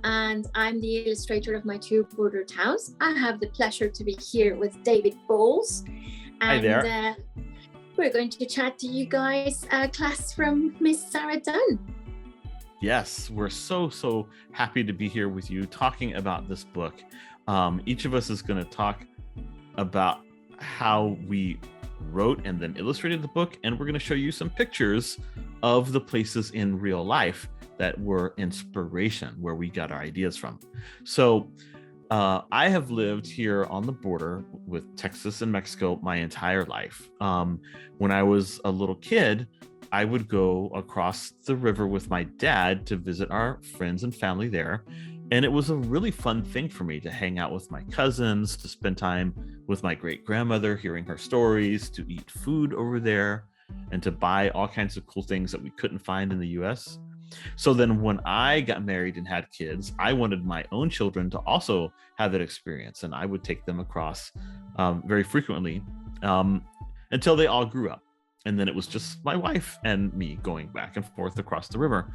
and I'm the illustrator of my two border towns. I have the pleasure to be here with David Bowles. Hi there. We're going to chat to you guys, class from Miss Sarah Dunn. Yes, we're so happy to be here with you talking about this book. Each of us is going to talk about how we wrote and then illustrated the book, and we're going to show you some pictures of the places in real life that were inspiration, where we got our ideas from. So I have lived here on the border with Texas and Mexico my entire life. When I was a little kid, I would go across the river with my dad to visit our friends and family there. And it was a really fun thing for me to hang out with my cousins, to spend time with my great grandmother, hearing her stories, to eat food over there, and to buy all kinds of cool things that we couldn't find in the US. So then when I got married and had kids, I wanted my own children to also have that experience. And I would take them across very frequently until they all grew up. And then it was just my wife and me going back and forth across the river.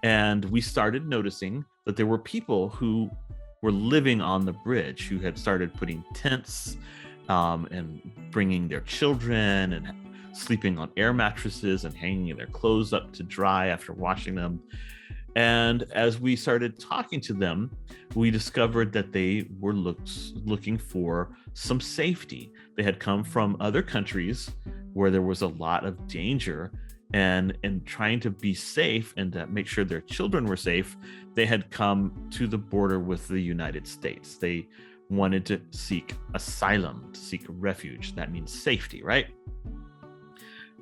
And we started noticing that there were people who were living on the bridge, who had started putting tents and bringing their children and sleeping on air mattresses and hanging their clothes up to dry after washing them. And as we started talking to them, we discovered that they were looking for some safety. They had come from other countries where there was a lot of danger, and trying to be safe and to make sure their children were safe, they had come to the border with the United States. They wanted to seek asylum, to seek refuge. That means safety, right?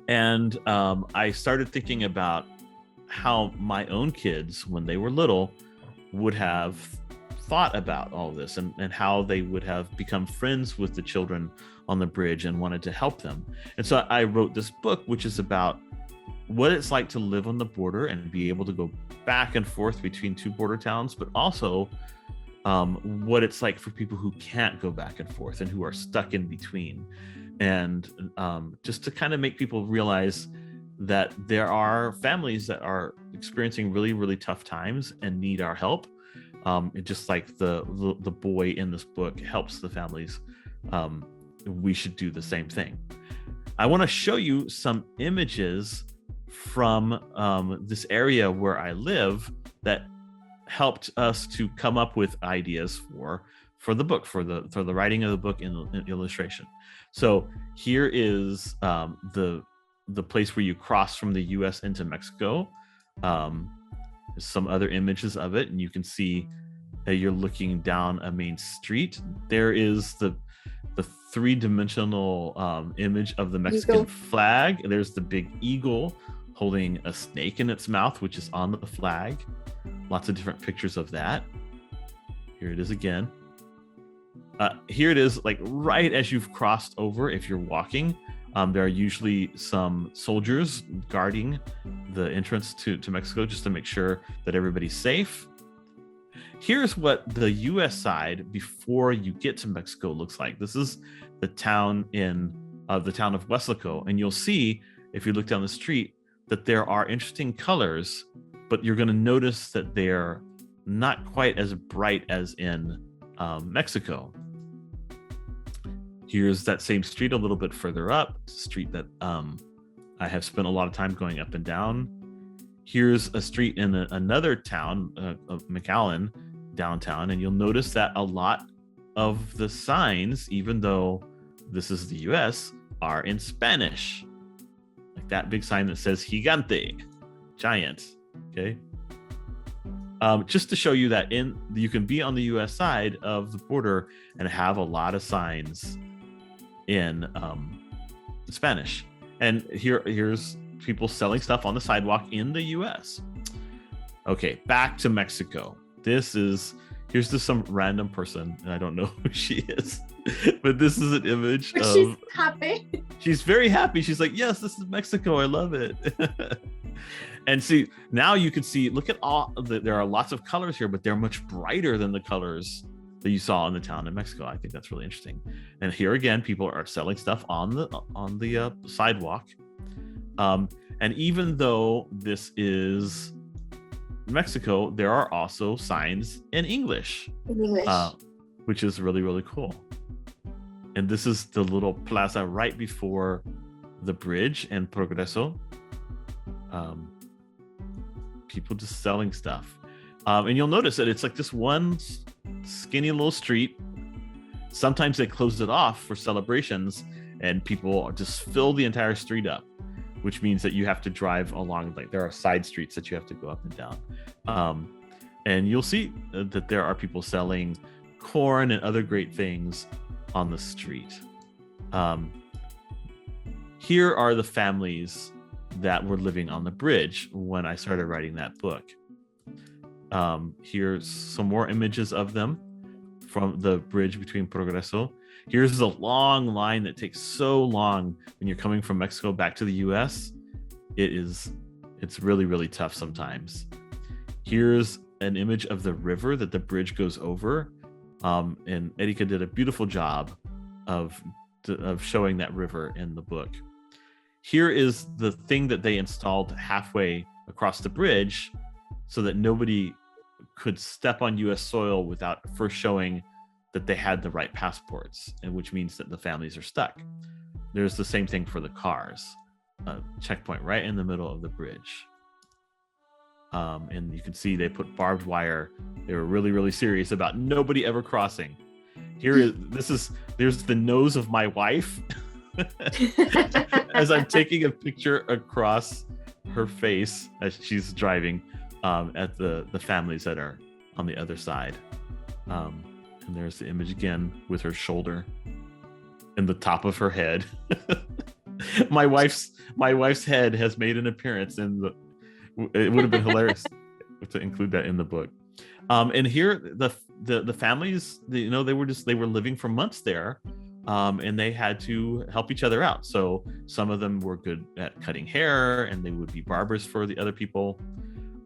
And I started thinking about how my own kids, when they were little, would have thought about all this, and how they would have become friends with the children on the bridge and wanted to help them. And so I wrote this book, which is about what it's like to live on the border and be able to go back and forth between two border towns, but also what it's like for people who can't go back and forth and who are stuck in between. And just to kind of make people realize that there are families that are experiencing really, really tough times and need our help. Just like the boy in this book helps the families, we should do the same thing. I want to show you some images from this area where I live that helped us to come up with ideas for the book, for the writing of the book and illustration. So here is the place where you cross from the US into Mexico. Some other images of it, and you can see you're looking down a main street. There is the three-dimensional image of the Mexican Eagle flag. There's the big eagle holding a snake in its mouth, which is on the flag. Lots of different pictures of that. Here it is again. Here it is, like right as you've crossed over. If you're walking, there are usually some soldiers guarding the entrance to Mexico, just to make sure that everybody's safe. Here's what the US side before you get to Mexico looks like. This is the town of Weslaco, and you'll see, if you look down the street, that there are interesting colors, but you're going to notice that they're not quite as bright as in Mexico. Here's that same street a little bit further up, a street that I have spent a lot of time going up and down. Here's a street in another town of McAllen, downtown, and you'll notice that a lot of the signs, even though this is the US, are in Spanish. Like that big sign that says gigante, giant, okay? Just to show you that you can be on the US side of the border and have a lot of signs in Spanish. And here's people selling stuff on the sidewalk in the US. Okay, back to Mexico. Here's just some random person, and I don't know who she is, but this is an image of... She's happy. She's very happy. She's like, yes, this is Mexico. I love it. And see, now you can see, look at there are lots of colors here, but they're much brighter than the colors that you saw in the town in Mexico. I think that's really interesting. And here again, people are selling stuff on the sidewalk. And even though this is Mexico, there are also signs in English, which is really, really cool. And this is the little plaza right before the bridge in Progreso. People just selling stuff. And you'll notice that it's like this one skinny little street. Sometimes they close it off for celebrations and people just fill the entire street up, which means that you have to drive along. Like, there are side streets that you have to go up and down. And you'll see that there are people selling corn and other great things on the street. Here are the families that were living on the bridge when I started writing that book. Here's some more images of them from the bridge between Progreso. Here's the long line that takes so long when you're coming from Mexico back to the US. It's really, really tough sometimes. Here's an image of the river that the bridge goes over. And Erika did a beautiful job of showing that river in the book. Here is the thing that they installed halfway across the bridge so that nobody could step on US soil without first showing that they had the right passports, and which means that the families are stuck. There's the same thing for the cars. A checkpoint right in the middle of the bridge. And you can see they put barbed wire. They were really, really serious about nobody ever crossing. There's the nose of my wife as I'm taking a picture across her face as she's driving at the families that are on the other side. And there's the image again with her shoulder and the top of her head. My wife's head has made an appearance it would have been hilarious to include that in the book. And here the families, they were living for months there, and they had to help each other out. So some of them were good at cutting hair, and they would be barbers for the other people.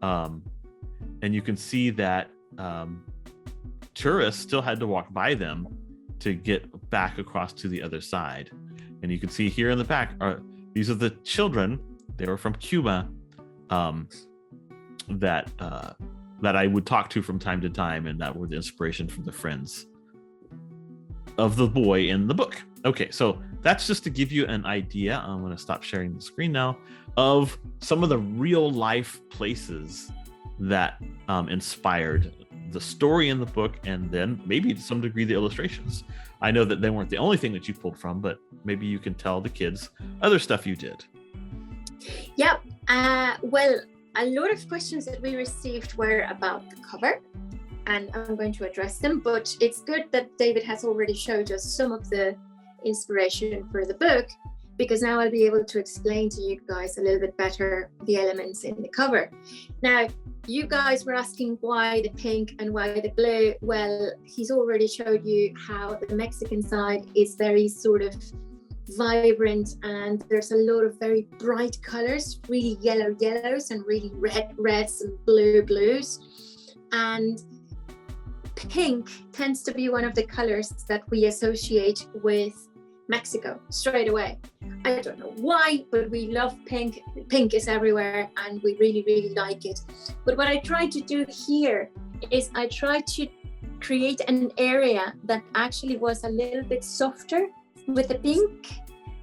And you can see that tourists still had to walk by them to get back across to the other side. And you can see here in the back these are the children. They were from Cuba, that I would talk to from time to time, and that were the inspiration from the friends of the boy in the book. Okay, so that's just to give you an idea. I'm going to stop sharing the screen now of some of the real life places that inspired the story in the book, and then maybe to some degree the illustrations. I know that they weren't the only thing that you pulled from, but maybe you can tell the kids other stuff you did. Yeah, well, a lot of questions that we received were about the cover, and I'm going to address them, but it's good that David has already showed us some of the inspiration for the book, because now I'll be able to explain to you guys a little bit better the elements in the cover. Now, you guys were asking why the pink and why the blue. Well, he's already showed you how the Mexican side is very sort of vibrant, and there's a lot of very bright colors, really yellows and really reds and blues. And pink tends to be one of the colors that we associate with Mexico straight away. I don't know why, but we love pink. Pink is everywhere and we really, really like it. But what I tried to do here is I tried to create an area that actually was a little bit softer with the pink,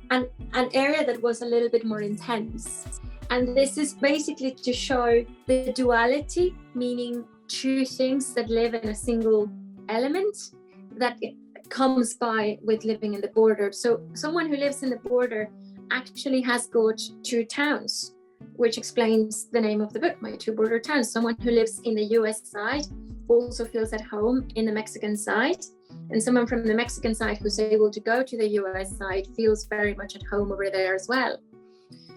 and an area that was a little bit more intense. And this is basically to show the duality, meaning two things that live in a single element that comes by with living in the border. So someone who lives in the border actually has got two towns, which explains the name of the book, My Two Border Towns. Someone who lives in the US side also feels at home in the Mexican side, and someone from the Mexican side who's able to go to the US side feels very much at home over there as well.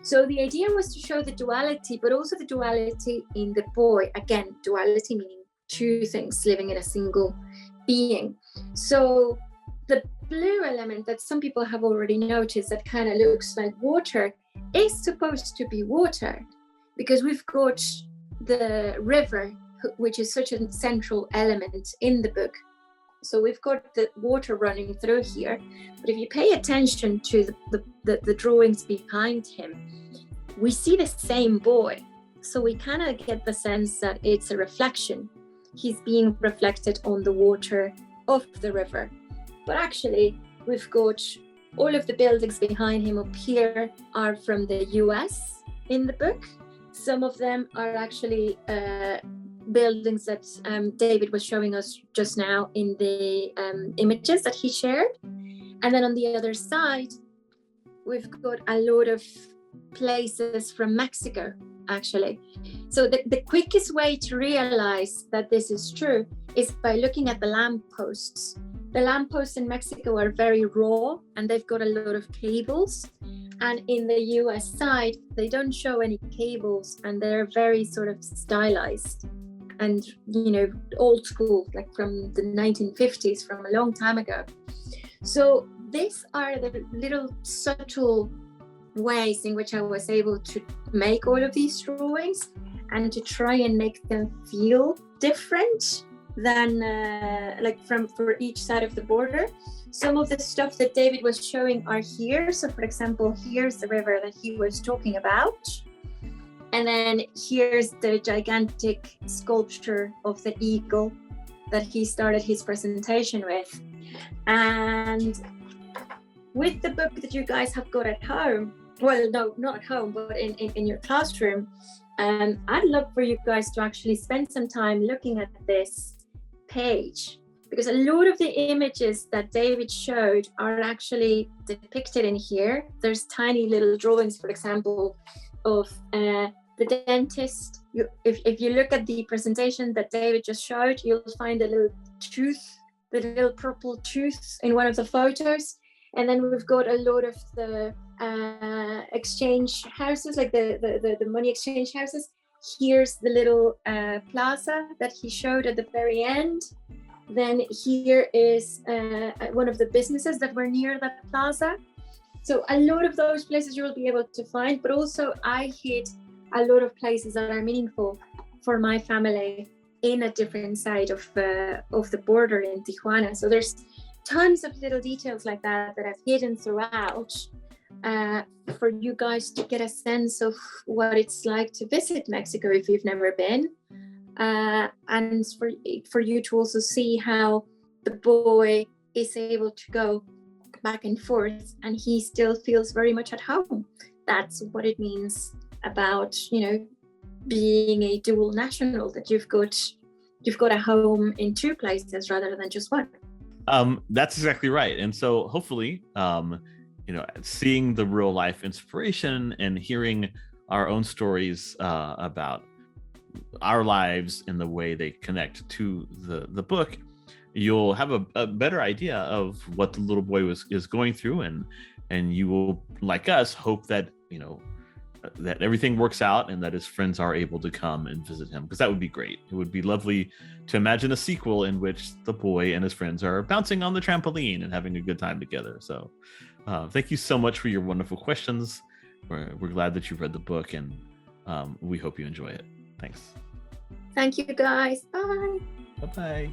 So the idea was to show the duality, but also the duality in the boy. Again, duality meaning two things living in a single being. So the blue element that some people have already noticed that kind of looks like water is supposed to be water, because we've got the river, which is such a central element in the book. So we've got the water running through here, but if you pay attention to the drawings behind him, we see the same boy. So we kind of get the sense that it's a reflection. He's being reflected on the water of the river. But actually, we've got all of the buildings behind him up here are from the US in the book. Some of them are actually buildings that David was showing us just now in the images that he shared. And then on the other side, we've got a lot of places from Mexico, actually. So the quickest way to realize that this is true is by looking at the lampposts. The lampposts in Mexico are very raw and they've got a lot of cables. And in the US side, they don't show any cables and they're very sort of stylized and, you know, old school, like from the 1950s, from a long time ago. So these are the little subtle ways in which I was able to make all of these drawings and to try and make them feel different than like for each side of the border. Some of the stuff that David was showing are here. So for example, here's the river that he was talking about. And then here's the gigantic sculpture of the eagle that he started his presentation with. And with the book that you guys have got at home, well, no, not at home, but in your classroom, I'd love for you guys to actually spend some time looking at this page, because a lot of the images that David showed are actually depicted in here. There's tiny little drawings, for example, of the dentist. If you look at the presentation that David just showed, you'll find a little tooth, the little purple tooth in one of the photos. And then we've got a lot of the exchange houses, like the money exchange houses. Here's the little plaza that he showed at the very end. Then here is one of the businesses that were near that plaza. So a lot of those places you will be able to find, but also I hid a lot of places that are meaningful for my family in a different side of the border in Tijuana. So there's tons of little details like that that I've hidden throughout for you guys to get a sense of what it's like to visit Mexico if you've never been, and for you to also see how the boy is able to go back and forth and he still feels very much at home. That's what it means about, you know, being a dual national, that you've got a home in two places rather than just one. That's exactly right. And so hopefully, you know, seeing the real life inspiration and hearing our own stories about our lives and the way they connect to the book, you'll have a better idea of what the little boy is going through, and you will, like us, hope that, you know, that everything works out and that his friends are able to come and visit him, because that would be great. It would be lovely to imagine a sequel in which the boy and his friends are bouncing on the trampoline and having a good time together. So thank you so much for your wonderful questions. We're glad that you've read the book, and we hope you enjoy it. Thanks. Thank you, guys. Bye. Bye-bye.